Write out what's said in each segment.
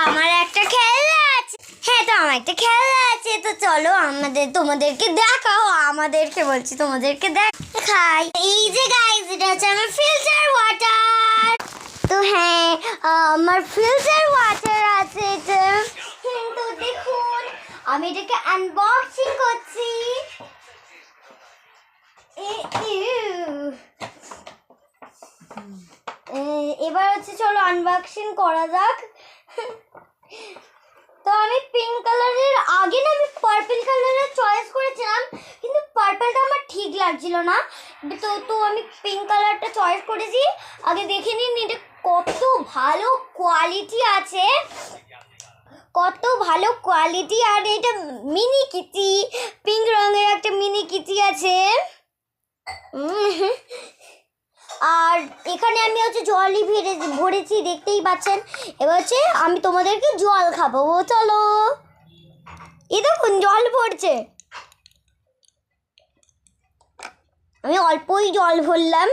আমার একটা খেলনা আছে। হ্যাঁ, তো আমার একটা খেলনা আছে, তো চলো তোমাদেরকে দেখাও। আমাদেরকে বলছি, তোমাদেরকে দেখাই। এই যে গাইস, এটা হচ্ছে আমার ফিল্টার ওয়াটার। তো হ্যাঁ, আমার ফিল্টার ওয়াটার আছে এটা। তো দেখুন, আমি এটাকে আনবক্সিং করছি। এবার হচ্ছে চলো আনবক্সিং করা যাক। তো আমি পিঙ্ক কালারের আগে না আমি পার্পল কালারের চয়েস করেছিলাম, কিন্তু পার্পলটা আমার ঠিক লাগছিল না। তো আমি পিঙ্ক কালারটা চয়েস করেছি। আগে দেখে নিন এটা কত ভালো কোয়ালিটি আছে, কত ভালো কোয়ালিটি। আর এটা মিনি কিটি, পিঙ্ক রঙের একটা মিনি কিটি আছে। আর এখানে আমি হচ্ছে জলই ভরেছি, দেখতেই পাচ্ছেন। এবার হচ্ছে আমি তোমাদেরকে জল খাবো, চলো। এই দেখুন জল পড়ছে, আমি অল্পই জল ভরলাম।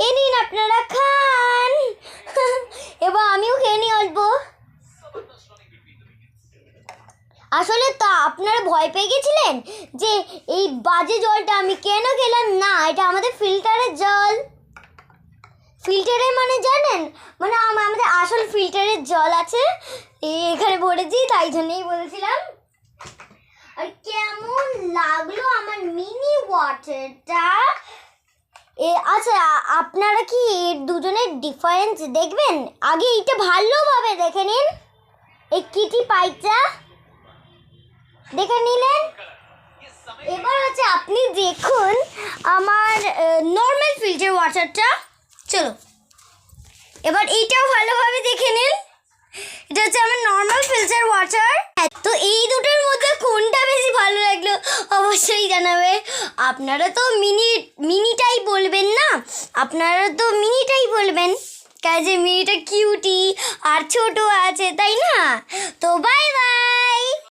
এ নিন, আপনারা খান। এবার আমিও খেয়ে নিই অল্প। আসলে তা আপনারা ভয় পেয়ে গেছিলেন যে এই বাজে জলটা আমি কেন খেলাম না, এটা আমাদের ফিল্টারের জল। ফিল্টারের মানে জানেন, মানে আমাদের আসল ফিল্টারের জল আছে এখানে ভরেছি, তাই জন্যই বলেছিলাম। আর কেমন লাগলো আমার মিনি ওয়াটারটা? আচ্ছা, আপনারা কি এর দুজনের ডিফারেন্স দেখবেন? আগে এইটা ভালোভাবে দেখে নিন, এই কিটি পাইটা দেখে নিলেন। এবার হচ্ছে আপনি দেখুন আমার নর্মাল ফিল্টার ওয়াটারটা। চলো এবার এইটাও ভালোভাবে দেখে নিন, এটা হচ্ছে আমার নর্মাল ফিল্টার ওয়াটার। তো এই দুটোর মধ্যে কোনটা বেশি ভালো লাগলো অবশ্যই জানাবে। আপনারা তো মিনিটাই বলবেন না, আপনারা তো মিনিটাই বলবেন, কাজে মিনিটা কিউটি আর ছোট আছে, তাই না? তো বাই বাই।